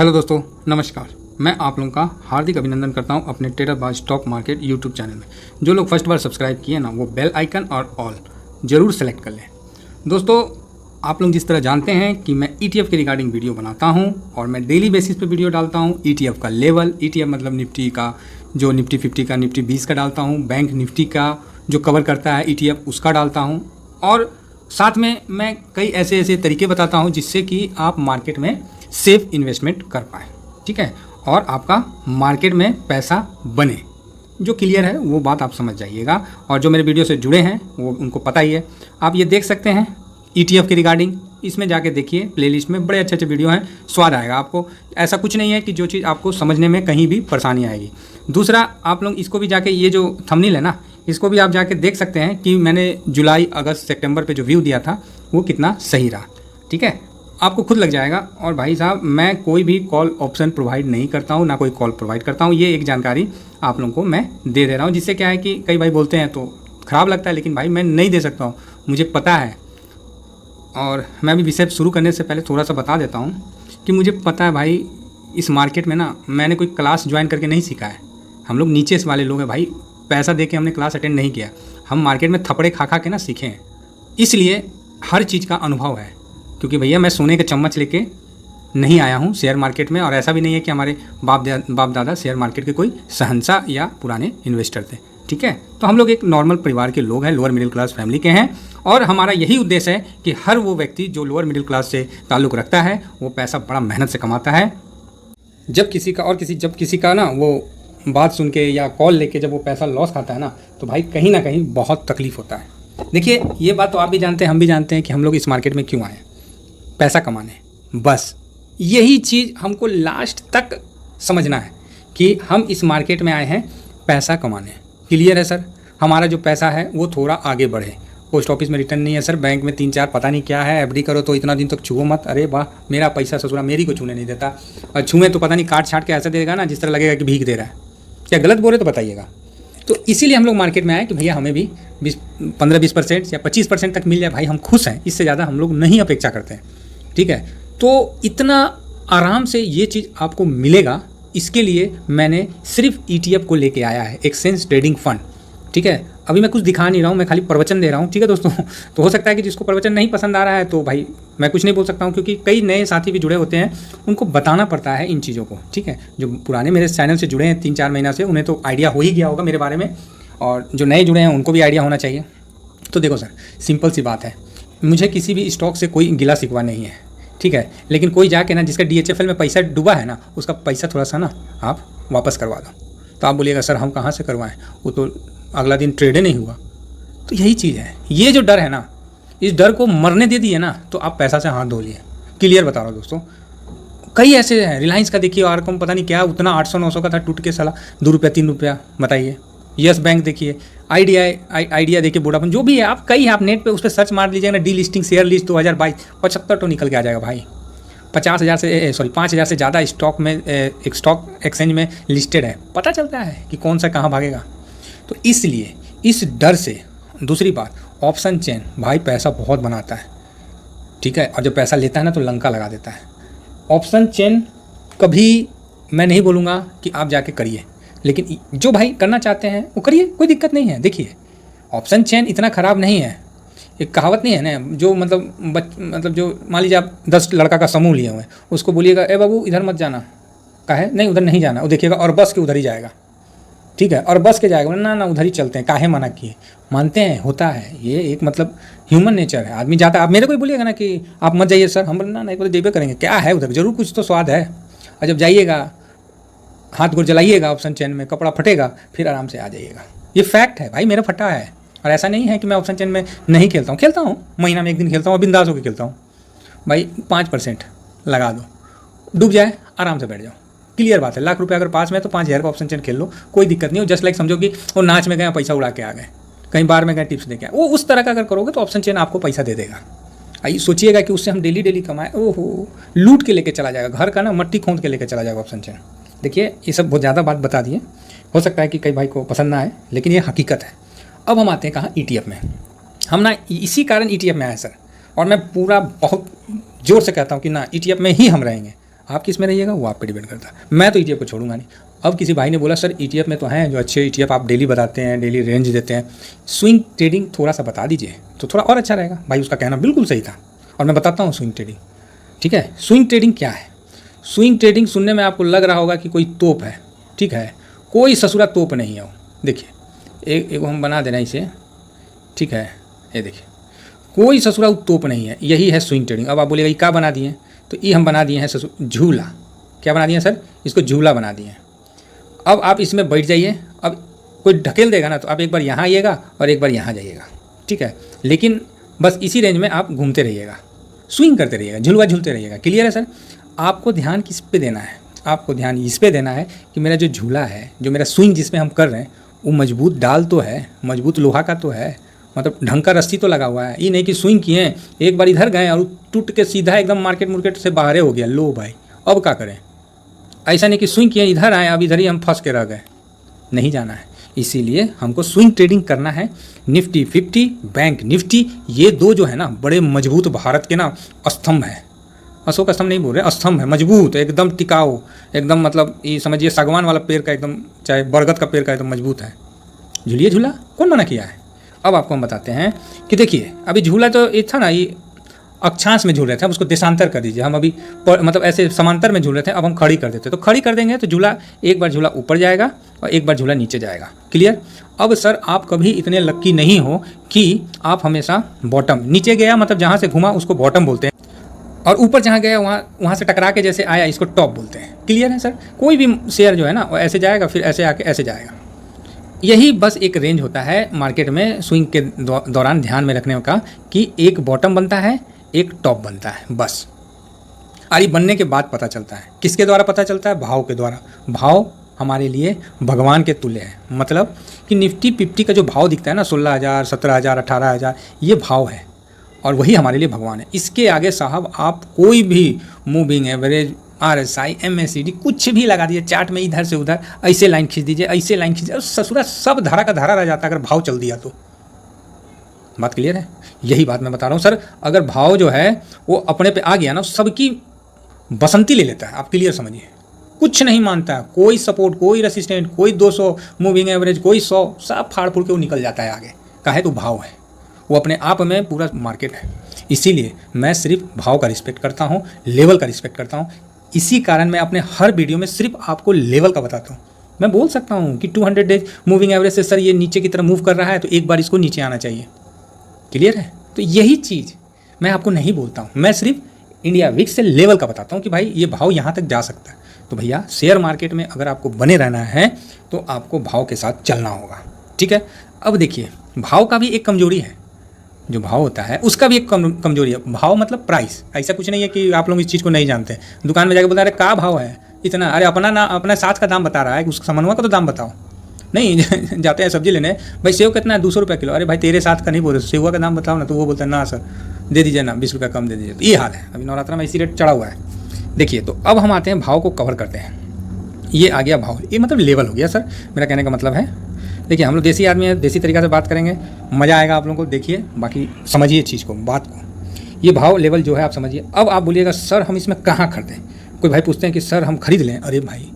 Hello दोस्तों, नमस्कार। मैं आप लोगों का हार्दिक अभिनंदन करता हूं अपने ट्रेडर बाज स्टॉक मार्केट यूट्यूब चैनल में। जो लोग फर्स्ट बार सब्सक्राइब किए ना, वो बेल आइकन और ऑल ज़रूर सेलेक्ट कर लें। दोस्तों, आप लोग जिस तरह जानते हैं कि मैं ETF के रिगार्डिंग वीडियो बनाता हूं और मैं डेली बेसिस पे वीडियो डालता हूं। ETF का लेवल, ETF मतलब निफ्टी का, जो निफ्टी 50 का, निफ्टी 20 का डालता हूं। बैंक निफ्टी का जो कवर करता है ETF, उसका डालता हूं। और साथ में मैं कई ऐसे तरीके बताता हूं जिससे कि आप मार्केट में सेफ इन्वेस्टमेंट कर पाएँ, ठीक है, और आपका मार्केट में पैसा बने। जो क्लियर है वो बात आप समझ जाइएगा। और जो मेरे वीडियो से जुड़े हैं वो उनको पता ही है। आप ये देख सकते हैं ETF के रिगार्डिंग, इसमें जाके देखिए, प्लेलिस्ट में बड़े अच्छे वीडियो हैं, स्वाद आएगा आपको। ऐसा कुछ नहीं है कि जो चीज़ आपको समझने में कहीं भी परेशानी आएगी। दूसरा, आप लोग इसको भी जाके, ये जो थंबनेल है ना, इसको भी आप जाके देख सकते हैं कि मैंने जुलाई, अगस्त, सितंबर पे जो व्यू दिया था वो कितना सही रहा, ठीक है, आपको खुद लग जाएगा। और भाई साहब, मैं कोई भी कॉल ऑप्शन प्रोवाइड नहीं करता हूँ, ना कोई कॉल प्रोवाइड करता हूँ। ये एक जानकारी आप लोगों को मैं दे रहा हूँ, जिससे क्या है कि कई भाई बोलते हैं तो ख़राब लगता है, लेकिन भाई मैं नहीं दे सकता हूँ, मुझे पता है। और मैं भी विषय शुरू करने से पहले थोड़ा सा बता देता हूँ कि मुझे पता है भाई, इस मार्केट में ना मैंने कोई क्लास ज्वाइन करके नहीं सीखा है। हम लोग नीचे से वाले लोग हैं भाई, पैसा दे के हमने क्लास अटेंड नहीं किया। हम मार्केट में थप्पड़े खा के ना सीखे हैं, इसलिए हर चीज़ का अनुभव है। क्योंकि भैया मैं सोने का चम्मच लेके नहीं आया हूँ शेयर मार्केट में, और ऐसा भी नहीं है कि हमारे बाप दादा शेयर मार्केट के कोई शहंशाह या पुराने इन्वेस्टर थे, ठीक है। तो हम लोग एक नॉर्मल परिवार के लोग हैं, लोअर मिडिल क्लास फैमिली के हैं, और हमारा यही उद्देश्य है कि हर वो व्यक्ति जो लोअर मिडिल क्लास से ताल्लुक़ रखता है वो पैसा बड़ा मेहनत से कमाता है। जब किसी का ना वो बात सुन के या कॉल लेके जब वो पैसा लॉस खाता है ना, तो भाई कहीं ना कहीं बहुत तकलीफ़ होता है। देखिए, ये बात तो आप भी जानते हैं, हम भी जानते हैं कि हम लोग इस मार्केट में क्यों आए, पैसा कमाने। बस यही चीज़ हमको लास्ट तक समझना है कि हम इस मार्केट में आए हैं पैसा कमाने। क्लियर है सर? हमारा जो पैसा है वो थोड़ा आगे बढ़े। पोस्ट ऑफिस में रिटर्न नहीं है सर, बैंक में 3-4 पता नहीं क्या है, FD करो तो इतना दिन तक छुओ मत। अरे वाह, मेरा पैसा ससुरा मेरी को छूने नहीं देता, और छुए तो पता नहीं काट छाट के ऐसा देगा ना जिस तरह लगेगा कि भीख दे रहा है। क्या गलत बोल रहे तो बताइएगा। तो इसीलिए हम लोग मार्केट में आए कि भैया हमें भी 15-20% या 25% तक मिल जाए, भाई हम खुश हैं। इससे ज़्यादा हम लोग नहीं अपेक्षा करते हैं, ठीक है। तो इतना आराम से ये चीज़ आपको मिलेगा, इसके लिए मैंने सिर्फ ETF को लेके आया है, एक्सचेंज ट्रेडिंग फंड, ठीक है। अभी मैं कुछ दिखा नहीं रहा हूँ, मैं खाली प्रवचन दे रहा हूँ, ठीक है दोस्तों। तो हो सकता है कि जिसको प्रवचन नहीं पसंद आ रहा है तो भाई मैं कुछ नहीं बोल सकता हूँ, क्योंकि कई नए साथी भी जुड़े होते हैं, उनको बताना पड़ता है इन चीज़ों को, ठीक है। जो पुराने मेरे चैनल से जुड़े हैं 3-4 महीना से, उन्हें तो आइडिया हो ही गया होगा मेरे बारे में, और जो नए जुड़े हैं उनको भी आइडिया होना चाहिए। तो देखो सर, सिंपल सी बात है, मुझे किसी भी स्टॉक से कोई गिला शिकवा नहीं है, ठीक है। लेकिन कोई जाके ना जिसका DHFL में पैसा डूबा है ना, उसका पैसा थोड़ा सा ना आप वापस करवा दो। तो आप बोलिएगा सर हम कहाँ से करवाएं, वो तो अगला दिन ट्रेड ही नहीं हुआ। तो यही चीज़ है, ये जो डर है ना, इस डर को मरने दे दिए ना तो आप पैसा से हाथ धो लिए। क्लियर बता रहा हूँ दोस्तों, कई ऐसे हैं। रिलायंस का देखिए, आरकॉम पता नहीं क्या उतना 800-900 का था, टूट के साला 2 रुपया 3 रुपया, बताइए। यस बैंक देखिए, आइडिया देखिए, वोडाफोन, जो भी है आप कई आप नेट पे उस पर सर्च मार लीजिएगा ना, डीलिस्टिंग शेयर लिस्ट 2022, 75 तो निकल के आ जाएगा भाई। 5,000 से ज़्यादा स्टॉक में एक स्टॉक एक्सचेंज में लिस्टेड है, पता चलता है कि कौन सा कहाँ भागेगा। तो इसलिए इस डर से, दूसरी बात, ऑप्शन चेन भाई पैसा बहुत बनाता है, ठीक है, और जब पैसा लेता है ना तो लंका लगा देता है। ऑप्शन चेन कभी मैं नहीं बोलूँगा कि आप जाके करिए, लेकिन जो भाई करना चाहते हैं वो करिए, कोई दिक्कत नहीं है। देखिए, ऑप्शन चेन इतना ख़राब नहीं है। एक कहावत नहीं है ना, जो मतलब जो मान लीजिए आप 10 लड़का का समूह लिए हुए हैं, उसको बोलिएगा ए बाबू इधर मत जाना, काहे नहीं उधर नहीं जाना, वो देखिएगा और बस के उधर ही जाएगा, ठीक है, और बस के जाएगा ना उधर ही चलते हैं, काहे मना किए, मानते हैं, होता है, ये एक मतलब ह्यूमन नेचर है। आदमी जाता है, आप मेरे को ही बोलिएगा ना कि आप मत जाइए सर, हम ना एक बार जेबे करेंगे, क्या है उधर, जरूर कुछ तो स्वाद है। और जब जाइएगा हाथ गोड़ जलाइएगा ऑप्शन चेन में, कपड़ा फटेगा, फिर आराम से आ जाइएगा। ये फैक्ट है भाई, मेरा फटा है। और ऐसा नहीं है कि मैं ऑप्शन चेन में नहीं खेलता हूँ, महीना में 1 दिन खेलता हूँ, बिंदास होकर खेलता हूँ भाई। 5% लगा दो, डूब जाए आराम से बैठ जाओ। क्लियर बात है, लाख रुपये अगर पास में तो 5,000 का ऑप्शन चेन खेल लो, कोई दिक्कत नहीं हो। जस्ट लाइक समझो कि वो नाच में गए, पैसा उड़ा के आ गए, कहीं बार में गए, टिप्स दे के आए, वो उस तरह का अगर करोगे तो ऑप्शन चेन आपको पैसा दे देगा। आइए सोचिएगा कि उससे हम डेली कमाएं, ओहो लूट के लेके चला जाएगा, घर का ना मट्टी खोद के लेके चला जाएगा ऑप्शन चेन। देखिए, ये सब बहुत ज़्यादा बात बता दिए, हो सकता है कि कई भाई को पसंद ना आए, लेकिन ये हकीकत है। अब हम आते हैं कहाँ, ETF में। हम ना इसी कारण ETF में आए सर, और मैं पूरा बहुत ज़ोर से कहता हूँ कि ना ETF में ही हम रहेंगे। आप किस में रहिएगा वो आप पे डिपेंड करता है। मैं तो ETF को छोड़ूंगा नहीं। अब किसी भाई ने बोला सर ETF में तो हैं जो अच्छे ETF आप डेली बताते हैं, डेली रेंज देते हैं, स्विंग ट्रेडिंग थोड़ा सा बता दीजिए तो थोड़ा और अच्छा रहेगा। भाई उसका कहना बिल्कुल सही था और मैं बताता हूँ स्विंग ट्रेडिंग। ठीक है, स्विंग ट्रेडिंग क्या है? स्विंग ट्रेडिंग सुनने में आपको लग रहा होगा कि कोई तोप है। ठीक है, कोई ससुरा तोप नहीं है वो। देखिए एक हम बना देना इसे। ठीक है, ये देखिए कोई ससुरा तोप नहीं है, यही है स्विंग ट्रेडिंग। अब आप बोलेगा ये क्या बना दिए? तो ये हम बना दिए हैं झूला। क्या बना दिए हैं सर? इसको झूला बना दिए हैं। अब आप इसमें बैठ जाइए। अब कोई ढकेल देगा ना तो आप एक बार यहाँ आइएगा और एक बार यहाँ जाइएगा। ठीक है, लेकिन बस इसी रेंज में आप घूमते रहिएगा, स्विंग करते रहिएगा, झुलवा झूलते रहिएगा। क्लियर है सर? आपको ध्यान किस पे देना है? आपको ध्यान इस पे देना है कि मेरा जो झूला है, जो मेरा स्विंग जिसमें हम कर रहे हैं वो मजबूत डाल तो है, मजबूत लोहा का तो है, मतलब ढंग का रस्सी तो लगा हुआ है। ये नहीं कि स्विंग किए एक बार इधर गए और टूट के सीधा एकदम मार्केट से बाहर हो गया। लो भाई अब क्या करें? ऐसा नहीं कि स्विंग किए इधर आए अब इधर ही हम फंस के रह गए। नहीं जाना है। इसीलिए हमको स्विंग ट्रेडिंग करना है। निफ्टी 50, बैंक निफ्टी, ये दो जो है ना बड़े मजबूत भारत के ना स्तंभ है। अशोक स्तंभ नहीं बोल रहे, स्तंभ है, मजबूत एकदम टिकाऊ, एकदम मतलब ये समझिए सागवान वाला पेड़ का एकदम, चाहे बरगद का पेड़ का एकदम मजबूत है। झूलिए झूला, कौन मना किया है? अब आपको हम बताते हैं कि देखिए अभी झूला तो ये था ना, ये अक्षांश में झूल रहे थे, हम उसको देशांतर कर दीजिए। हम अभी मतलब ऐसे समांतर में झूल रहे थे, अब हम खड़ी कर देते। तो खड़ी कर देंगे तो झूला एक बार झूला ऊपर जाएगा और एक बार झूला नीचे जाएगा। क्लियर? अब सर आप कभी इतने लक्की नहीं हो कि आप हमेशा बॉटम, नीचे गया मतलब जहाँ से घुमा उसको बॉटम बोलते हैं, और ऊपर जहाँ गया वहाँ से टकरा के जैसे आया इसको टॉप बोलते हैं। क्लियर है सर? कोई भी शेयर जो है ना वो ऐसे जाएगा फिर ऐसे आके ऐसे जाएगा। यही बस एक रेंज होता है मार्केट में स्विंग के दौरान ध्यान में रखने का कि एक बॉटम बनता है, एक टॉप बनता है, बस। और ये बनने के बाद पता चलता है। किसके द्वारा पता चलता है? भाव के द्वारा। भाव हमारे लिए भगवान के तुल्य है। मतलब कि निफ्टी 50 का जो भाव दिखता है ना 16,000, 17,000, 18,000, ये भाव है और वही हमारे लिए भगवान है। इसके आगे साहब आप कोई भी मूविंग एवरेज, RSI, MACD कुछ भी लगा दीजिए, चार्ट में इधर से उधर ऐसे लाइन खींच दीजिए, ऐसे लाइन खींच दीजिए, ससुरा सब धारा का धारा रह जाता है अगर भाव चल दिया तो। बात क्लियर है? यही बात मैं बता रहा हूँ सर। अगर भाव जो है वो अपने पे आ गया ना सबकी बसंती ले लेता है। आप क्लियर समझिए, कुछ नहीं मानता है, कोई सपोर्ट, कोई रेसिस्टेंट, कोई 200 मूविंग एवरेज, कोई 100, सब फाड़ फूड़ के वो निकल जाता है आगे। काहे? तो भाव है, वो अपने आप में पूरा मार्केट है। इसीलिए मैं सिर्फ भाव का रिस्पेक्ट करता हूँ, लेवल का रिस्पेक्ट करता हूँ। इसी कारण मैं अपने हर वीडियो में सिर्फ आपको लेवल का बताता हूँ। मैं बोल सकता हूँ कि 200 डेज मूविंग एवरेज से सर ये नीचे की तरफ मूव कर रहा है तो एक बार इसको नीचे आना चाहिए। क्लियर है? तो यही चीज़ मैं आपको नहीं बोलता हूँ, मैं सिर्फ इंडिया विक्स से लेवल का बताता हूँ कि भाई ये भाव यहाँ तक जा सकता है। तो भैया शेयर मार्केट में अगर आपको बने रहना है तो आपको भाव के साथ चलना होगा। ठीक है? अब देखिए भाव का भी एक कमजोरी है, जो भाव होता है उसका भी एक कमजोरी है। भाव मतलब प्राइस। ऐसा कुछ नहीं है कि आप लोग इस चीज़ को नहीं जानते। दुकान में जाकर बोलते हैं अरे क्या भाव है इतना, अरे अपना साथ का दाम बता रहा है, उसका समन्वय का तो दाम बताओ। नहीं जाते हैं सब्जी लेने, भाई सेव कितना है? 200 रुपये किलो। अरे भाई तेरे साथ का नहीं बोल रहे, सेवा का दाम बताओ ना। तो वो बोलता है ना सर दे दीजिए ना, 20 रुपये कम दे दीजिए। तो ये हाल है, अभी नवरात्रा में इसी रेट चढ़ा हुआ है। देखिए तो अब हम आते हैं भाव को कवर करते हैं। ये आ गया भाव, ये मतलब लेवल हो गया सर, मेरा कहने का मतलब है। देखिए हम लोग देसी आदमी हैं, देसी तरीक़ा से बात करेंगे, मज़ा आएगा आप लोगों को। देखिए बाकी समझिए चीज़ को, बात को। ये भाव लेवल जो है आप समझिए। अब आप बोलिएगा सर हम इसमें कहाँ खरीदें? कोई भाई पूछते हैं कि सर हम खरीद लें। अरे भाई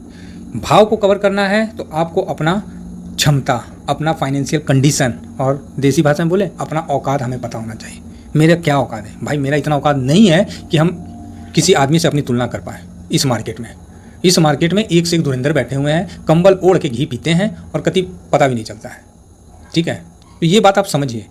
भाव को कवर करना है तो आपको अपना क्षमता, अपना फाइनेंशियल कंडीशन और देसी भाषा में बोले अपना औकात हमें पता होना चाहिए। मेरा क्या औकात है? भाई मेरा इतना औकात नहीं है कि हम किसी आदमी से अपनी तुलना कर पाएँ इस मार्केट में। इस मार्केट में एक से एक धुरंधर बैठे हुए हैं, कंबल ओढ़ के घी पीते हैं और कभी पता भी नहीं चलता है। ठीक है? तो ये बात आप समझिए।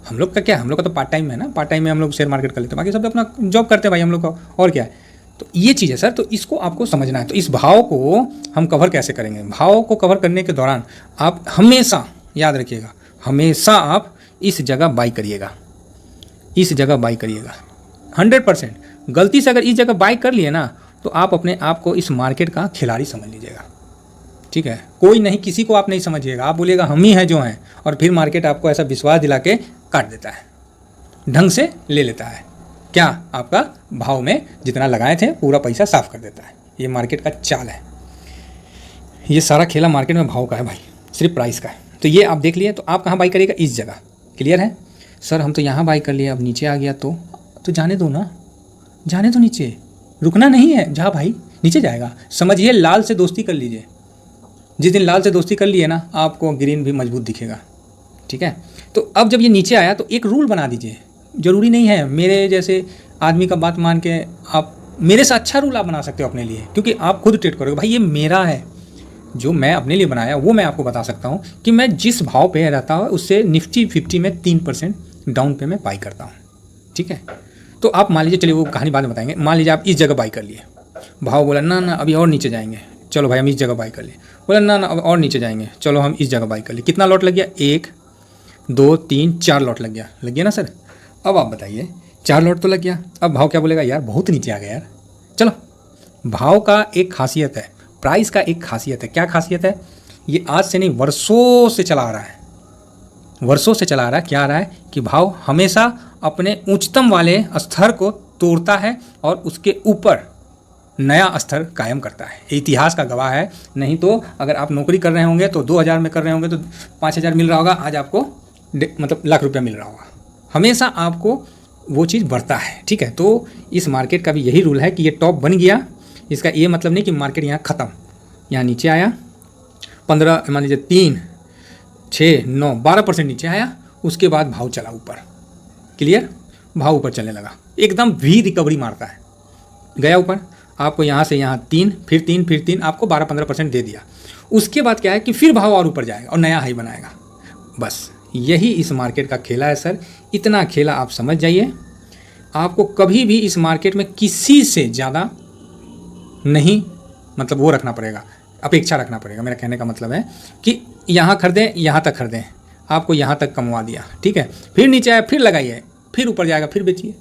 हम लोग का क्या, हम लोग का तो पार्ट टाइम है ना, पार्ट टाइम में हम लोग शेयर मार्केट कर लेते हैं, बाकी सब अपना जॉब करते हैं भाई हम लोग का, और क्या है। तो ये चीज़ है सर, तो इसको आपको समझना है। तो इस भाव को हम कवर कैसे करेंगे? भाव को कवर करने के दौरान आप हमेशा याद रखिएगा, हमेशा आप इस जगह बाई करिएगा, इस जगह बाई करिएगा 100%। गलती से अगर इस जगह बाई कर लिए ना तो आप अपने आप को इस मार्केट का खिलाड़ी समझ लीजिएगा। ठीक है? कोई नहीं, किसी को आप नहीं समझिएगा, आप बोलिएगा हम ही हैं जो हैं, और फिर मार्केट आपको ऐसा विश्वास दिला के काट देता है, ढंग से ले लेता है। क्या? आपका भाव में जितना लगाए थे पूरा पैसा साफ कर देता है। ये मार्केट का चाल है। ये सारा खेला मार्केट में भाव का है भाई, सिर्फ प्राइस का है। तो ये आप देख लिए। तो आप कहाँ बाई करिएगा? इस जगह। क्लियर है? सर हम तो यहाँ बाई कर लिए, अब नीचे आ गया तो जाने दो ना, जाने दो नीचे, रुकना नहीं है, जा भाई नीचे जाएगा। समझिए लाल से दोस्ती कर लीजिए, जिस दिन लाल से दोस्ती कर लिए ना आपको ग्रीन भी मजबूत दिखेगा, ठीक है। तो अब जब ये नीचे आया तो एक रूल बना दीजिए, ज़रूरी नहीं है मेरे जैसे आदमी का बात मान के आप मेरे से अच्छा रूल आप बना सकते हो अपने लिए, क्योंकि आप खुद ट्रेड करोगे। भाई ये मेरा है, जो मैं अपने लिए बनाया वो मैं आपको बता सकता हूँ कि मैं जिस भाव पे रहता हूँ उससे निफ्टी 50 में 3% डाउन पे मैं बाई करता हूँ, ठीक है। तो आप मान लीजिए, चलिए वो कहानी बाद में बताएंगे, मान लीजिए आप इस जगह बाई कर लिए, भाव बोला ना ना अभी और नीचे जाएंगे, चलो भाई हम इस जगह बाई कर लिए, बोला ना ना अब और नीचे जाएंगे, चलो हम इस जगह बाई कर लिए। कितना लॉट लग गया? 1 2 3 4 लॉट लग गया ना सर। अब आप बताइए, 4 लॉट तो लग गया, अब भाव क्या बोलेगा? यार बहुत नीचे आ गया यार। चलो, भाव का एक खासियत है, प्राइस का एक खासियत है। क्या खासियत है? ये आज से नहीं वर्षों से चला आ रहा है, वर्षों से चला आ रहा है। क्या आ रहा है कि भाव हमेशा अपने उच्चतम वाले स्तर को तोड़ता है और उसके ऊपर नया स्तर कायम करता है। इतिहास का गवाह है। नहीं तो अगर आप नौकरी कर रहे होंगे तो 2000 में कर रहे होंगे तो 5000 मिल रहा होगा, आज आपको मतलब लाख रुपया मिल रहा होगा। हमेशा आपको वो चीज़ बढ़ता है, ठीक है। तो इस मार्केट का भी यही रूल है कि ये टॉप बन गया, इसका ये मतलब नहीं कि मार्केट यहाँ ख़त्म, यहाँ नीचे आया 15 मान लीजिए 3 6 9 12% नीचे आया, उसके बाद भाव चला ऊपर, क्लियर, भाव ऊपर चलने लगा, एकदम भी रिकवरी मारता है, गया ऊपर, आपको यहाँ से यहाँ 3 फिर 3 फिर 3 आपको 12-15% दे दिया। उसके बाद क्या है कि फिर भाव और ऊपर जाएगा और नया हाई बनाएगा। बस यही इस मार्केट का खेला है सर। इतना खेला आप समझ जाइए, आपको कभी भी इस मार्केट में किसी से ज़्यादा नहीं मतलब वो रखना पड़ेगा, अपेक्षा रखना पड़ेगा। मेरा कहने का मतलब है कि यहाँ खरीदें, यहाँ तक खरीदें, आपको यहाँ तक कमवा दिया, ठीक है, फिर नीचे आया फिर लगाइए, फिर ऊपर जाएगा फिर बेचिए।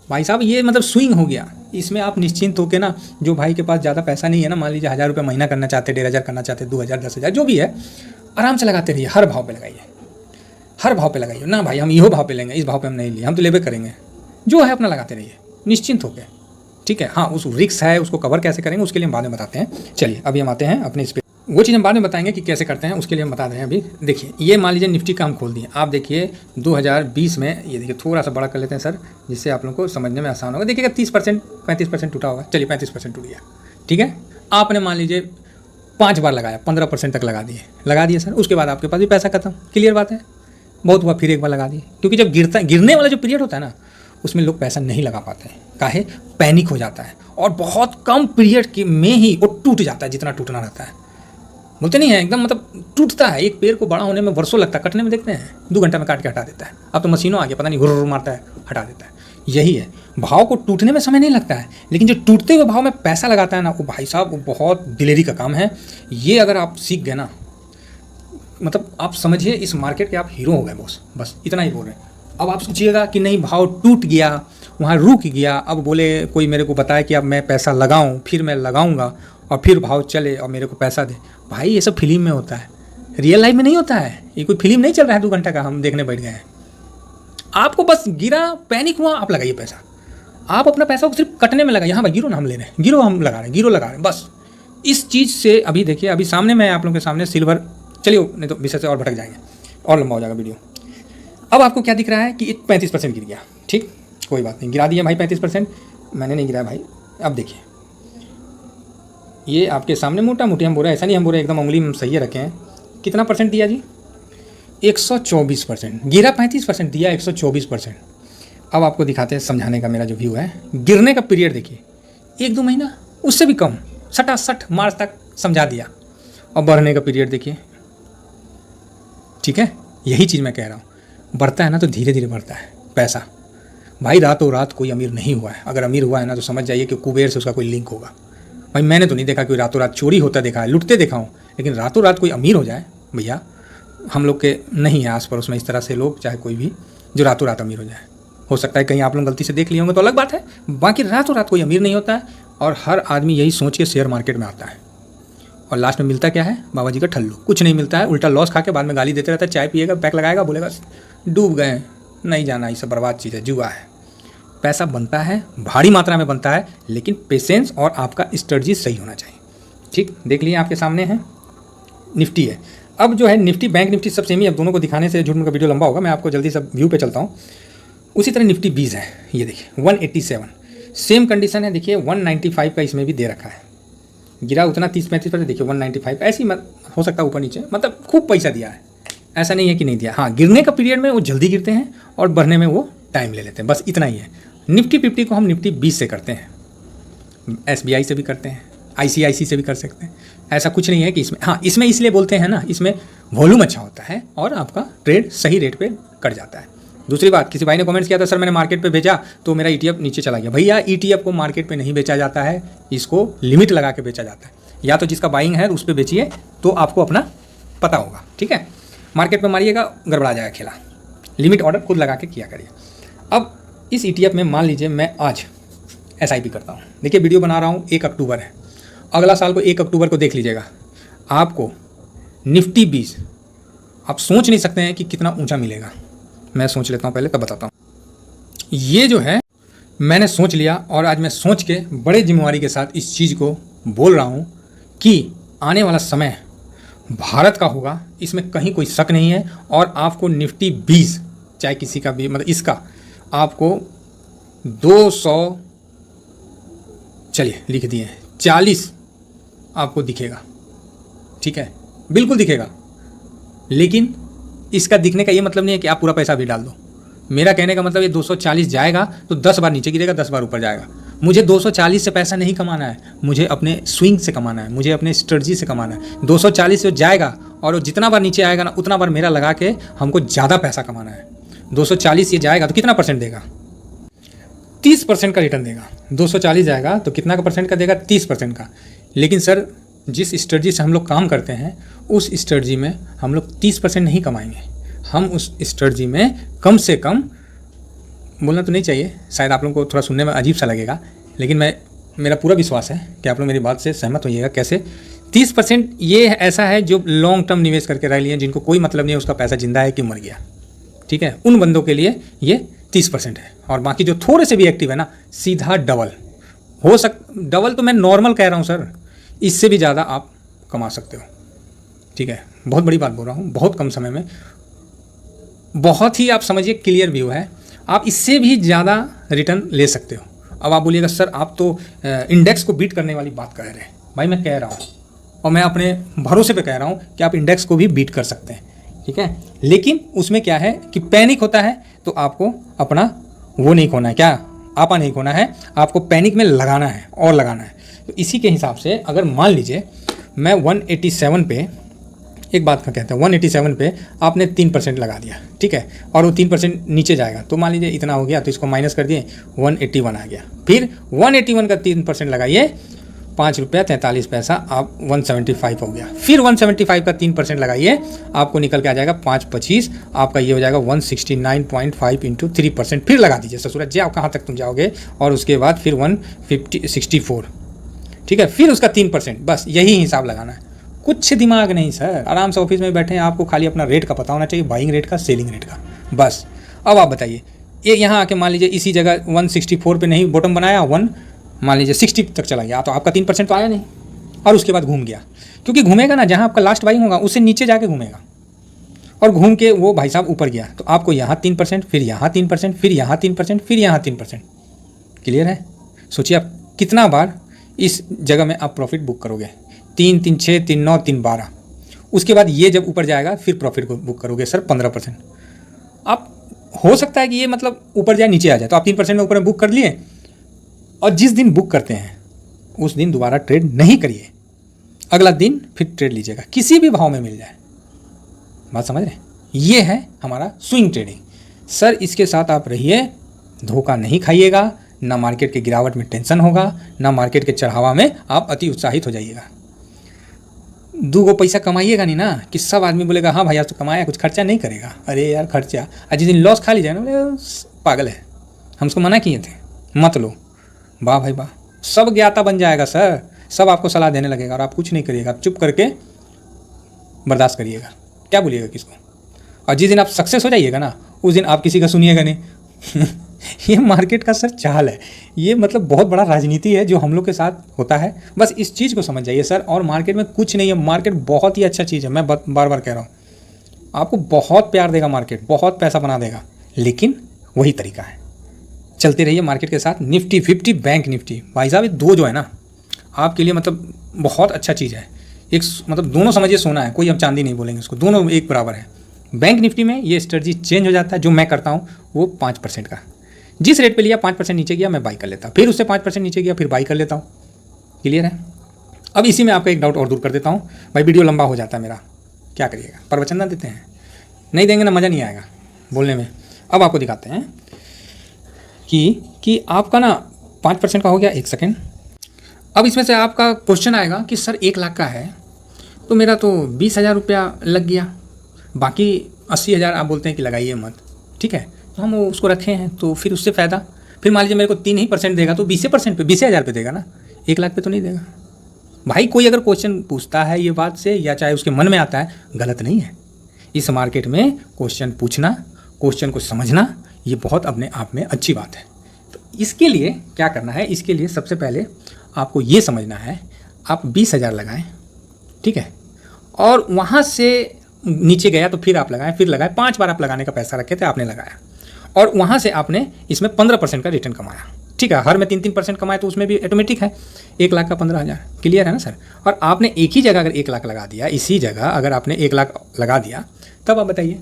भाई साहब ये मतलब स्विंग हो गया, इसमें आप निश्चिंत होकर ना, जो भाई के पास ज़्यादा पैसा नहीं है ना, मान लीजिए 1000 रुपये महीना करना चाहते, 1500 करना चाहते, 2000 10,000 जो भी है, आराम से लगाते रहिए, हर भाव पे लगाइए, हर भाव पे लगाइए ना। भाई हम इहो भाव पे लेंगे, इस भाव पे हम नहीं लिए, हम तो लेबे करेंगे, जो है अपना लगाते रहिए निश्चिंत होकर, ठीक है। हाँ, उस रिस्क है, उसको कवर कैसे करेंगे उसके लिए हम बाद में बताते हैं। चलिए अभी हम आते हैं अपने इस पे, वो चीज़ हम बाद में बताएंगे कि कैसे करते हैं, उसके लिए हम बता रहे हैं। अभी देखिए, ये मान लीजिए निफ्टी का हम खोल दिए, आप देखिए 2020 में, ये देखिए थोड़ा सा बड़ा कर लेते हैं सर, जिससे आप लोगों को समझने में आसान होगा। देखिएगा 30% 35% टूटा होगा, चलिए 35% टूट गया, ठीक है। आपने मान लीजिए 5 बार लगाया, 15% तक लगा दिए सर, उसके बाद आपके पास भी पैसा खत्म, क्लियर बात है। बहुत हुआ फिर एक बार लगा दिए, क्योंकि जब गिरने वाला जो पीरियड होता है ना, उसमें लोग पैसा नहीं लगा पाते हैं, काहे, पैनिक हो जाता है, और बहुत कम पीरियड के में ही वो टूट जाता है जितना टूटना रहता है। बोलते नहीं है एकदम मतलब टूटता है, एक पेड़ को बड़ा होने में वर्षों लगता है, कटने में देखते हैं 2 घंटा में काट के हटा देता है। अब तो मशीनों आ गया, पता नहीं गुर्र मारता है, हटा देता है। यही है, भाव को टूटने में समय नहीं लगता है, लेकिन जो टूटते हुए भाव में पैसा लगाता है ना, वो भाई साहब वो बहुत दिलेरी का काम है। ये अगर आप सीख गए ना, मतलब आप समझिए इस मार्केट के आप हीरो हो गए बॉस, बस इतना ही बोल रहे हैं। अब आप सोचिएगा कि नहीं भाव टूट गया, वहाँ रुक गया, अब बोले कोई मेरे को बताए कि अब मैं पैसा लगाऊं, फिर मैं लगाऊंगा और फिर भाव चले और मेरे को पैसा दे। भाई ये सब फिल्म में होता है, रियल लाइफ में नहीं होता है। ये कोई फिल्म नहीं चल रहा है 2 घंटा का हम देखने बैठ गए हैं। आपको बस गिरा, पैनिक हुआ, आप लगाइए पैसा, आप अपना पैसा को सिर्फ कटने में लगाइए। हाँ भाई गिरो ना, हम ले रहे हैं, गिरो हम लगा रहे हैं, गिरो लगा रहे हैं, बस इस चीज़ से। अभी देखिए, अभी सामने मैं आप लोगों के सामने सिल्वर, चलिए नहीं तो विषय से और भटक जाएंगे और लंबा हो जाएगा वीडियो। अब आपको क्या दिख रहा है कि 35% गिर गया, ठीक, कोई बात नहीं, गिरा दिया भाई 35%, मैंने नहीं गिराया भाई। अब देखिए ये आपके सामने मोटा मोटी हम बोल रहे हैं, ऐसा नहीं हम बोल रहे एकदम उंगली में सही रखे हैं। कितना परसेंट दिया जी? 124%, गिरा 35%, दिया 124%। अब आपको दिखाते हैं, समझाने का मेरा जो व्यू है। गिरने का पीरियड देखिए 1-2 महीना, उससे भी कम, 60 मार्च तक समझा दिया। और बढ़ने का पीरियड देखिए, ठीक है, यही चीज़ मैं कह रहा हूँ, बढ़ता है ना तो धीरे धीरे बढ़ता है पैसा। भाई रातों रात कोई अमीर नहीं हुआ है, अगर अमीर हुआ है ना तो समझ जाइए कि कुबेर से उसका कोई लिंक होगा। भाई मैंने तो नहीं देखा कोई रातों रात चोरी होता देखा है, लुटते देखा हूँ, लेकिन रातों रात कोई अमीर हो जाए भैया, हम लोग के नहीं है आस पड़ोस में इस तरह से लोग, चाहे कोई भी जो रातों रात अमीर हो जाए। हो सकता है कहीं आप लोग गलती से देख लिए होंगे तो अलग बात है, बाकी रातों रात कोई अमीर नहीं होता है। और हर आदमी यही सोच के शेयर मार्केट में आता है और लास्ट में मिलता क्या है? बाबा जी का ठल्लू, कुछ नहीं मिलता है, उल्टा लॉस खा के बाद में गाली देते रहता है। चाय पिएगा, पैक लगाएगा, बोलेगा डूब गए, नहीं जाना, ये सब बर्बाद चीज़ है, जुआ है। पैसा बनता है, भारी मात्रा में बनता है, लेकिन पेशेंस और आपका स्ट्रेटजी सही होना चाहिए, ठीक। देख लिए आपके सामने है, निफ्टी है। अब जो है निफ्टी, बैंक निफ्टी सब सेम ही, अब दोनों को दिखाने से झूठ में का वीडियो लंबा होगा, मैं आपको जल्दी से व्यू पे चलता हूँ। उसी तरह निफ्टी 20 है, ये देखिए 187, सेम कंडीशन है, देखिए 195 का इसमें भी दे रखा है, गिरा उतना 30-35%, देखिए 195 ऐसी मत हो सकता है ऊपर नीचे, मतलब खूब पैसा दिया है, ऐसा नहीं है कि नहीं दिया। हाँ, गिरने का पीरियड में वो जल्दी गिरते हैं और बढ़ने में वो टाइम ले लेते हैं, बस इतना ही है। निफ्टी 50 को हम निफ्टी 20 से करते हैं, SBI से भी करते हैं, ICICI से भी कर सकते हैं, ऐसा कुछ नहीं है कि इसमें, हाँ इसमें इसलिए बोलते हैं ना, इसमें वॉल्यूम अच्छा होता है और आपका ट्रेड सही रेट पे कट जाता है। दूसरी बात, किसी भाई ने कमेंट्स किया था सर मैंने मार्केट पे भेजा तो मेरा ETF नीचे चला गया। भैया ETF को मार्केट पे नहीं बेचा जाता है, इसको लिमिट लगा के बेचा जाता है, या तो जिसका बाइंग है उस पर बेचिए तो आपको अपना पता होगा, ठीक है। मार्केट पे मारिएगा गड़बड़ा जाएगा खेला, लिमिट ऑर्डर खुद लगा के किया करिए। अब इस ETF में मान लीजिए मैं आज SIP करता हूँ, देखिए वीडियो बना रहा हूँ 1 अक्टूबर है, अगला साल को 1 अक्टूबर को देख लीजिएगा, आपको निफ्टी 20 आप सोच नहीं सकते हैं कि कितना ऊंचा मिलेगा। मैं सोच लेता हूँ पहले तब बताता हूँ। ये जो है मैंने सोच लिया और आज मैं सोच के बड़े जिम्मेवारी के साथ इस चीज़ को बोल रहा हूँ कि आने वाला समय भारत का होगा, इसमें कहीं कोई शक नहीं है। और आपको निफ्टी 20 चाहे किसी का भी, मतलब इसका आपको 200 चलिए लिख दिए 40 आपको दिखेगा, ठीक है, बिल्कुल दिखेगा। लेकिन इसका दिखने का ये मतलब नहीं है कि आप पूरा पैसा भी डाल दो। मेरा कहने का मतलब ये 240 जाएगा तो 10 बार नीचे गिरेगा, 10 बार ऊपर जाएगा। मुझे 240 से पैसा नहीं कमाना है, मुझे अपने स्विंग से कमाना है, मुझे अपने स्ट्रेटजी से कमाना है। 240 से जाएगा और जितना बार नीचे आएगा ना उतना बार मेरा लगा के हमको ज़्यादा पैसा कमाना है। 240 ये जाएगा तो कितना परसेंट देगा? 30% का रिटर्न देगा। 240 जाएगा तो कितना का परसेंट का देगा? 30% का। लेकिन सर जिस स्ट्रेटजी से हम लोग काम करते हैं उस स्ट्रेटजी में हम लोग 30% नहीं कमाएंगे। हम उस स्ट्रेटजी में कम से कम, बोलना तो नहीं चाहिए, शायद आप लोगों को थोड़ा सुनने में अजीब सा लगेगा, लेकिन मेरा पूरा विश्वास है कि आप लोग मेरी बात से सहमत होइएगा। कैसे? 30% ये ऐसा है जो लॉन्ग टर्म निवेश करके रह लिए, जिनको कोई मतलब नहीं है उसका पैसा जिंदा है कि मर गया, ठीक है, उन बंदों के लिए ये 30% है। और बाकी जो थोड़े से भी एक्टिव है ना, सीधा डबल डबल तो मैं नॉर्मल कह रहा हूँ सर, इससे भी ज़्यादा आप कमा सकते हो, ठीक है। बहुत बड़ी बात बोल रहा हूँ, बहुत कम समय में, बहुत ही आप समझिए क्लियर व्यू है, आप इससे भी ज़्यादा रिटर्न ले सकते हो। अब आप बोलिएगा सर आप तो इंडेक्स को बीट करने वाली बात कह रहे हैं। भाई मैं कह रहा हूँ और मैं अपने भरोसे पे कह रहा हूँ कि आप इंडेक्स को भी बीट कर सकते हैं, ठीक है। लेकिन उसमें क्या है कि पैनिक होता है तो आपको अपना वो नहीं खोना है, क्या आपा नहीं खोना है, आपको पैनिक में लगाना है और लगाना है। तो इसी के हिसाब से अगर मान लीजिए मैं 187 पे, एक बात का कहते हैं 187 पे आपने 3% लगा दिया, ठीक है, और वो 3% नीचे जाएगा तो मान लीजिए इतना हो गया, तो इसको माइनस कर दिए 181 आ गया। फिर 181 का 3% लगाइए, ₹5.43 आप 175 हो गया। फिर 175 का 3% लगाइए, आपको निकल के आ जाएगा 5.25, आपका ये हो जाएगा 169.5 इंटू 3%। फिर लगा दीजिए ससुरा जी, आप कहाँ तक तुम जाओगे। और उसके बाद फिर 164, ठीक है, फिर उसका 3%, बस यही हिसाब लगाना है, कुछ दिमाग नहीं सर। आराम से ऑफिस में बैठे हैं, आपको खाली अपना रेट का पता होना चाहिए, बाइंग रेट का, सेलिंग रेट का, बस। अब आप बताइए, ये यहाँ आके मान लीजिए इसी जगह 164 पे नहीं बॉटम बनाया, मान लीजिए 60 तक चला गया, तो आपका 3% तो आया नहीं, और उसके बाद घूम गया। क्योंकि घूमेगा ना, जहाँ आपका लास्ट बाइंग होगा उससे नीचे जाके घूमेगा, और घूम के वो भाई साहब ऊपर गया, तो आपको यहाँ 3%, फिर यहाँ 3%, फिर यहाँ 3%, फिर यहाँ 3%। क्लियर है? सोचिए आप कितना बार इस जगह में आप प्रॉफिट बुक करोगे। 3, 3, 6, 3, 9, 3, 12। उसके बाद ये जब ऊपर जाएगा फिर प्रॉफिट को बुक करोगे सर 15%। आप हो सकता है कि ये मतलब ऊपर जाए नीचे आ जाए, तो आप 3% में ऊपर में बुक कर लिए, और जिस दिन बुक करते हैं उस दिन दोबारा ट्रेड नहीं करिए, अगला दिन फिर ट्रेड लीजिएगा, किसी भी भाव में मिल जाए। बात समझ रहे हैं? ये है हमारा स्विंग ट्रेडिंग सर। इसके साथ आप रहिए, धोखा नहीं खाइएगा, ना मार्केट के गिरावट में टेंशन होगा, ना मार्केट के चढ़ावा में आप अति उत्साहित हो जाइएगा। 2 पैसा कमाइएगा नहीं ना कि सब आदमी बोलेगा हाँ भाई आज तो कमाया, कुछ खर्चा नहीं करेगा। अरे यार खर्चा, आज जिस दिन लॉस खा लीजिए ना, बोले पागल है, हम उसको मना किए थे मत लो। वाह भाई वाह, सब ज्ञाता बन जाएगा सर, सब आपको सलाह देने लगेगा और आप कुछ नहीं करिएगा, आप चुप करके बर्दाश्त करिएगा, क्या बोलिएगा किसको। और जिस दिन आप सक्सेस हो जाइएगा ना, उस दिन आप किसी का सुनिएगा नहीं। ये मार्केट का सर चाल है, ये मतलब बहुत बड़ा राजनीति है जो हम लोग के साथ होता है, बस इस चीज़ को समझ जाइए सर। और मार्केट में कुछ नहीं है, मार्केट बहुत ही अच्छा चीज़ है, मैं बार बार कह रहा हूँ, आपको बहुत प्यार देगा मार्केट, बहुत पैसा बना देगा, लेकिन वही तरीका है। चलते रहिए मार्केट के साथ। निफ्टी 50 बैंक निफ्टी, भाई साहब ये दो जो है ना आपके लिए मतलब बहुत अच्छा चीज़ है। एक मतलब दोनों समझिए सोना है, कोई हम चांदी नहीं बोलेंगे उसको, दोनों एक बराबर है। बैंक निफ्टी में ये स्ट्रेटजी चेंज हो जाता है। जो मैं करता हूँ वो 5% का, जिस रेट पे लिया 5% नीचे गया मैं बाई कर लेता हूँ, फिर उससे 5% नीचे गया फिर बाई कर लेता हूँ। क्लियर है। अब इसी में आपका एक डाउट और दूर कर देता हूँ। भाई वीडियो लंबा हो जाता है मेरा, क्या करिएगा, प्रवचन ना देते हैं, नहीं देंगे ना मज़ा नहीं आएगा बोलने में। अब आपको दिखाते हैं कि आपका ना 5% का हो गया। एक सेकेंड। अब इसमें से आपका क्वेश्चन आएगा कि सर 1 लाख का है तो मेरा तो 20,000 रुपया लग गया, बाकी 80,000 आप बोलते हैं कि लगाइए मत, ठीक है, तो हम उसको रखे हैं तो फिर उससे फ़ायदा, फिर मान लीजिए मेरे को 3% देगा तो 20% पे 20,000 पे देगा ना, 1 लाख पे तो नहीं देगा। भाई कोई अगर क्वेश्चन पूछता है ये बात से, या चाहे उसके मन में आता है, गलत नहीं है। इस मार्केट में क्वेश्चन पूछना, क्वेश्चन को समझना, ये बहुत अपने आप में अच्छी बात है। तो इसके लिए क्या करना है, इसके लिए सबसे पहले आपको ये समझना है, आप 20,000 लगाएं, ठीक है, और वहाँ से नीचे गया तो फिर आप लगाएं, फिर लगाएं, 5 बार आप लगाने का पैसा रखे थे, आपने लगाया और वहाँ से आपने इसमें 15% का रिटर्न कमाया, ठीक है। हर में 3-3% कमाए तो उसमें भी ऑटोमेटिक है 1 लाख का 15,000। क्लियर है ना सर। और आपने एक ही जगह अगर 1 लाख लगा दिया, इसी जगह अगर आपने 1 लाख लगा दिया, तब आप बताइए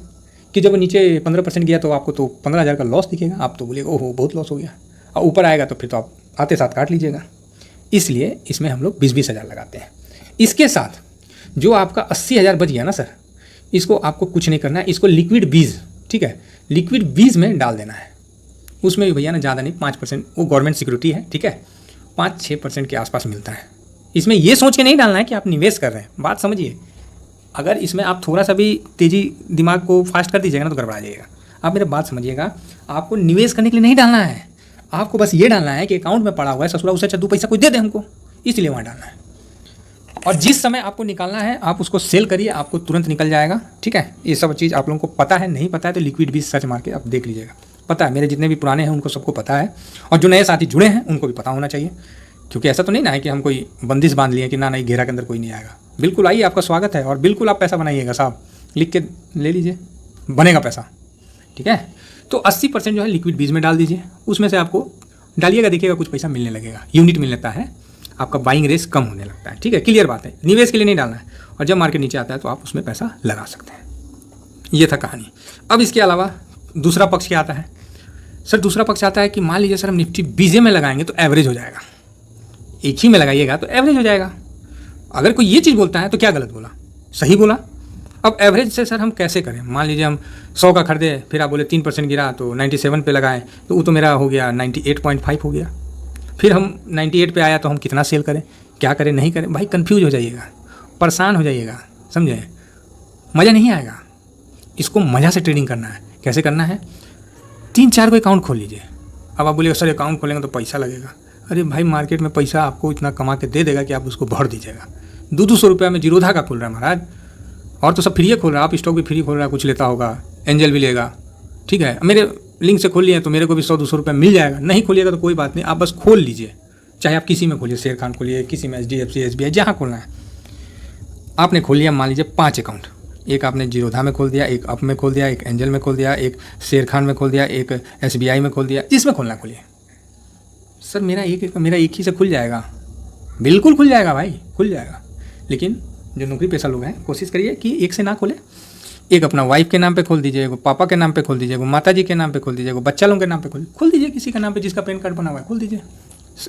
कि जब नीचे 15% गया तो आपको तो 15,000 का लॉस दिखेगा, आप तो बोलिएगा ओहो बहुत लॉस हो गया, और ऊपर आएगा तो फिर तो आप आते साथ काट लीजिएगा। इसलिए इसमें हम लोग 20-20 हज़ार लगाते हैं। इसके साथ जो आपका 80,000 बच गया ना सर, इसको आपको कुछ नहीं करना है, इसको लिक्विड बीज, ठीक है, लिक्विड बीज में डाल देना है। उसमें भी भैया ना ज़्यादा नहीं, 5%, वो गवर्नमेंट सिक्योरिटी है, ठीक है, 5-6% के आसपास मिलता है। इसमें ये सोच के नहीं डालना है कि आप निवेश कर रहे हैं, बात समझिए। अगर इसमें आप थोड़ा सा भी तेज़ी दिमाग को फास्ट कर दीजिएगा ना तो गड़बड़ा जाइएगा। आप मेरे बात समझिएगा, आपको निवेश करने के लिए नहीं डालना है, आपको बस ये डालना है कि अकाउंट में पड़ा हुआ है, ससुरा उससे अच्छा 2 पैसा कोई दे दे हमको, इसलिए वहाँ डालना है। और जिस समय आपको निकालना है आप उसको सेल करिए, आपको तुरंत निकल जाएगा, ठीक है। ये सब चीज़ आप लोगों को पता है, नहीं पता है तो लिक्विड बीज सर्च मार के आप देख लीजिएगा, पता है। मेरे जितने भी पुराने हैं उनको सबको पता है, और जो नए साथी जुड़े हैं उनको भी पता होना चाहिए, क्योंकि ऐसा तो नहीं ना है कि हम कोई बंदिश बांध लिए कि ना नहीं घेरा के अंदर कोई नहीं आएगा। बिल्कुल आइए, आपका स्वागत है, और बिल्कुल आप पैसा बनाइएगा साहब, लिख के ले लीजिए, बनेगा पैसा, ठीक है। तो 80% जो है लिक्विड बीज में डाल दीजिए, उसमें से आपको डालिएगा, देखिएगा कुछ पैसा मिलने लगेगा, यूनिट मिल लेता है, आपका बाइंग रेस कम होने लगता है, ठीक है। क्लियर बात है, निवेश के लिए नहीं डालना है, और जब मार्केट नीचे आता है तो आप उसमें पैसा लगा सकते हैं। ये था कहानी। अब इसके अलावा दूसरा पक्ष क्या आता है सर? दूसरा पक्ष आता है कि मान लीजिए सर हम निफ्टी बीजे में लगाएंगे तो एवरेज हो जाएगा, एक ही में लगाइएगा तो एवरेज हो जाएगा। अगर कोई ये चीज़ बोलता है तो क्या गलत बोला, सही बोला। अब एवरेज से सर हम कैसे करें? मान लीजिए हम 100 का खरीदे, फिर आप बोले 3% गिरा तो 97 पे लगाएं, तो वो तो मेरा हो गया 98.5 हो गया। फिर हम 98 पे आया तो हम कितना सेल करें, क्या करें, नहीं करें? भाई कंफ्यूज हो जाइएगा, परेशान हो जाइएगा, समझे, मज़ा नहीं आएगा। इसको मज़ा से ट्रेडिंग करना है। कैसे करना है? 3-4 को अकाउंट खोल लीजिए। अब आप बोलिए सर अकाउंट खोलेंगे तो पैसा लगेगा। अरे भाई मार्केट में पैसा आपको इतना कमा के दे देगा कि आप उसको भर दीजिएगा। 200 रुपये में जीरोधा का खोल रहा है महाराज, और तो सब फ्री खोल रहा है, आप स्टॉक भी फ्री खोल रहा है, कुछ लेता होगा, एंजल भी लेगा, ठीक है। मेरे लिंक से खोल लिए तो मेरे को भी 100-200 रुपये मिल जाएगा। नहीं खोलिएगा तो कोई बात नहीं, आप बस खोल लीजिए, चाहे आप किसी में खोलिए, शेर खान खोलिए, किसी में HDFC SBI जहाँ खोलना है। आपने खोल लिया मान लीजिए 5 अकाउंट, एक आपने जीरोधा में खोल दिया, एक अप में खोल दिया, एक एंजल में खोल दिया, एक शेर खान में खोल दिया, एक SBI में खोल दिया, जिसमें खोलना खोलिए। सर मेरा एक ही से खुल जाएगा, बिल्कुल खुल जाएगा भाई, खुल जाएगा। लेकिन जो नौकरी पेशा लोग हैं कोशिश करिए कि एक से ना खोले, एक अपना वाइफ के नाम पे खोल दीजिए, एगो पापा के नाम पे खोल दीजिए, एगो माता जी के नाम पे खोल दीजिए, एगो बच्चा लोगों के नाम पे खोल दीजिए, किसी का नाम पे जिसका पैन कार्ड बना हुआ है खोल दीजिए।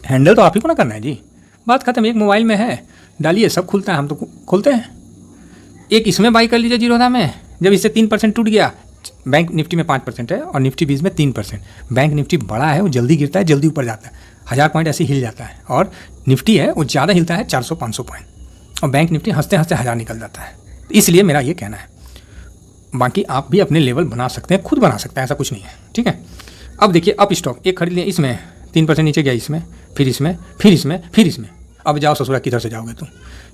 हैंडल तो आप ही को ना करना है जी, बात खत्म। एक मोबाइल में है, डालिए, सब खुलता है, हम तो खोलते हैं। एक इसमें बाई कर लीजिए जीरोधा में, जब इससे 3% टूट गया। बैंक निफ्टी में 5% है और निफ्टी बीज में 3%। बैंक निफ्टी बड़ा है, वो जल्दी गिरता है, जल्दी ऊपर जाता है, 1000 पॉइंट ऐसे हिल जाता है, और निफ्टी है वो ज़्यादा हिलता है, 400-500 पॉइंट, और बैंक निफ्टी हंसते हंसते 1000 निकल जाता है। इसलिए मेरा ये कहना है, बाकी आप भी अपने लेवल बना सकते हैं, खुद बना सकते हैं, ऐसा कुछ नहीं है, ठीक है। अब देखिए अप स्टॉक एक खरीद लिया, इसमें 3% नीचे गया, इसमें फिर इसमें फिर इसमें फिर इसमें। अब जाओ ससुरा, किधर से जाओगे तुम?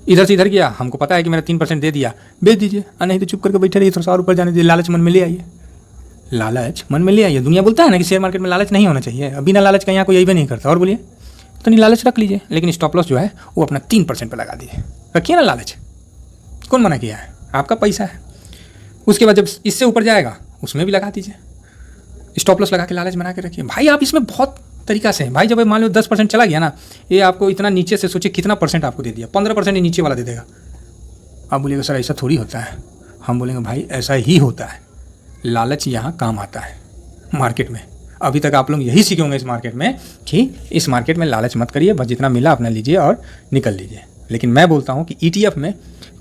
इधर से इधर गया, हमको पता है कि मेरा 3% दे दिया, बेच दीजिए, और नहीं तो चुप करके बैठे रहिए, थोड़ा और ऊपर जाने दीजिए। लालच मन में ले आइए, लालच मन में ले आइए। दुनिया बोलता है ना कि शेयर मार्केट में लालच नहीं होना चाहिए, अभी ना लालच का यहाँ कोई यही भी नहीं करता। और बोलिए तो नहीं, लालच रख लीजिए, लेकिन स्टॉप लॉस जो है वो अपना 3% पर लगा दीजिए, रखिए ना लालच, कौन मना किया है, आपका पैसा है। उसके बाद जब इससे ऊपर जाएगा उसमें भी लगा दीजिए। स्टॉप लॉस लगा के लालच बना के रखिए भाई। आप इसमें बहुत तरीका से हैं भाई। जब मान लो 10% चला गया ना, ये आपको इतना नीचे से सोचिए कितना परसेंट आपको दे दिया, 15% ही नीचे वाला दे देगा। आप बोलिएगा सर ऐसा थोड़ी होता है। हम बोलेंगे भाई ऐसा ही होता है। लालच यहाँ काम आता है मार्केट में। अभी तक आप लोग यही सीखे होंगे इस मार्केट में कि इस मार्केट में लालच मत करिए, बस जितना मिला अपना लीजिए और निकल लीजिए। लेकिन मैं बोलता हूँ कि ETF में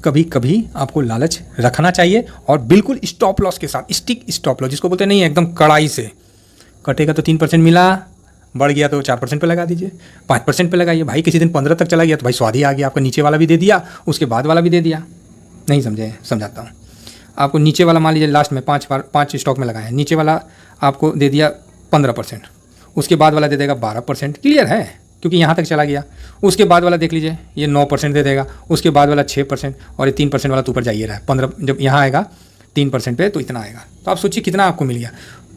कभी कभी आपको लालच रखना चाहिए और बिल्कुल स्टॉप लॉस के साथ, स्टिक स्टॉप लॉस जिसको बोलते नहीं, एकदम कड़ाई से। कटेगा तो 3% मिला, बढ़ गया तो 4% पे लगा दीजिए, 5% पे लगाइए भाई। किसी दिन 15 तक चला गया तो भाई स्वाद ही आ गया, आपका नीचे वाला भी दे दिया, उसके बाद वाला भी दे दिया। नहीं समझे? समझाता हूँ आपको। नीचे वाला मान लीजिए लास्ट में 5 स्टॉक में लगाए, नीचे वाला आपको दे दिया 15%, उसके बाद वाला दे देगा 12%। क्लियर है? क्योंकि यहाँ तक चला गया। उसके बाद वाला देख लीजिए ये 9% दे देगा, उसके बाद वाला 6% और ये 3% वाला तो ऊपर जाइए रहा है। 15 जब यहाँ आएगा 3% पे तो इतना आएगा। तो आप सोचिए कितना आपको मिल गया।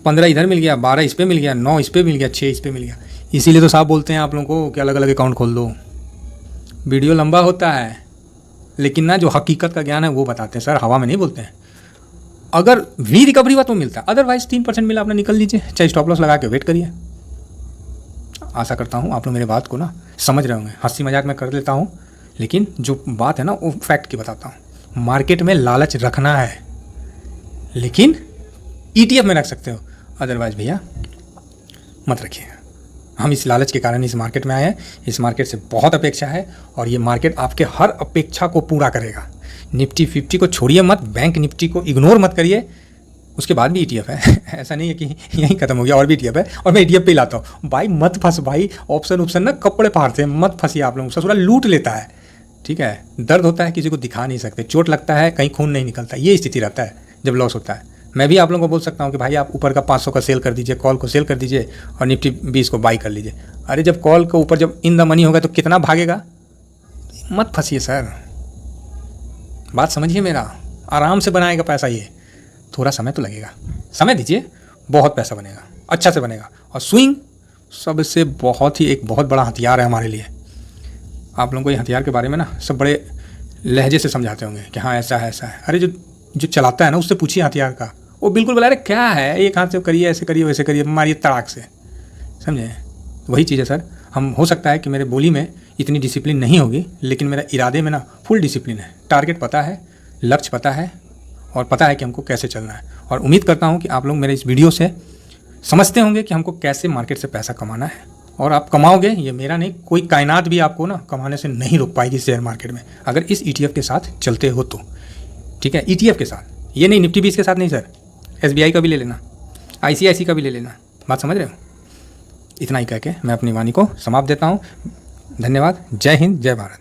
15 इधर मिल गया, 12 इस पे मिल गया, 9 इस पे मिल गया, 6 इस पे मिल गया। इसीलिए तो साहब बोलते हैं आप लोगों को कि अलग अलग अकाउंट खोल दो। वीडियो लंबा होता है लेकिन ना जो हकीकत का ज्ञान है वो बताते हैं सर, हवा में नहीं बोलते हैं। अगर भी रिकवरी हुआ तो मिलता है, अदरवाइज 3% मिला अपना निकल लीजिए, चाहे स्टॉप लॉस लगा के वेट करिए। आशा करता हूँ आप लोग मेरे बात को ना समझ रहे होंगे। हंसी मजाक में कर लेता हूँ लेकिन जो बात है ना वो फैक्ट की बताता हूँ। मार्केट में लालच रखना है लेकिन ETF में रख सकते हो, अदरवाइज भैया मत रखिए। हम इस लालच के कारण इस मार्केट में आए हैं। इस मार्केट से बहुत अपेक्षा है और ये मार्केट आपके हर अपेक्षा को पूरा करेगा। निफ्टी 50 को छोड़िए मत, बैंक निफ्टी को इग्नोर मत करिए, उसके बाद भी ETF है। ऐसा नहीं है कि यहीं खत्म हो गया, और भी ETF है और मैं ETF पे ही लाता हूँ। भाई मत फंस भाई, ऑप्शन ना कपड़े फाड़ते हैं, मत फंसिए आप लोग। ससुराल लूट लेता है, ठीक है। दर्द होता है किसी को दिखा नहीं सकते, चोट लगता है कहीं खून नहीं निकलता, ये स्थिति रहता है जब लॉस होता है। मैं भी आप लोगों को बोल सकता हूँ कि भाई आप ऊपर का 500 का सेल कर दीजिए, कॉल को सेल कर दीजिए और निफ्टी 20 को बाई कर लीजिए। अरे जब कॉल के ऊपर जब इन द मनी होगा तो कितना भागेगा? मत फंसिए सर, बात समझिए मेरा। आराम से बनाएगा पैसा, ये थोड़ा समय तो लगेगा, समय दीजिए, बहुत पैसा बनेगा, अच्छा से बनेगा। और स्विंग सबसे एक बहुत बड़ा हथियार है हमारे लिए। आप लोगों को ये हथियार के बारे में ना सब बड़े लहजे से समझाते होंगे कि हाँ ऐसा है ऐसा है। अरे जो चलाता है ना उससे पूछिए हथियार का, वो बिल्कुल बोला अरे क्या है, एक हाथ से करिए, ऐसे करिए वैसे करिए, मारिए तड़ाक से, समझे? वही चीज़ है सर। हम हो सकता है कि मेरे बोली में इतनी डिसिप्लिन नहीं होगी लेकिन मेरा इरादे में ना फुल डिसिप्लिन है। टारगेट पता है, लक्ष्य पता है और पता है कि हमको कैसे चलना है। और उम्मीद करता हूँ कि आप लोग मेरे इस वीडियो से समझते होंगे कि हमको कैसे मार्केट से पैसा कमाना है। और आप कमाओगे, ये मेरा नहीं, कोई कायनात भी आपको ना कमाने से नहीं रोक पाएगी शेयर मार्केट में, अगर इस ETF के साथ चलते हो तो, ठीक है। ETF के साथ, ये नहीं निफ्टी 20 के साथ नहीं सर, SBI का भी ले लेना, ICICI का भी ले लेना। बात समझ रहे हो? इतना ही कह के मैं अपनी वाणी को समाप्त देता हूँ। धन्यवाद। जय हिंद, जय भारत।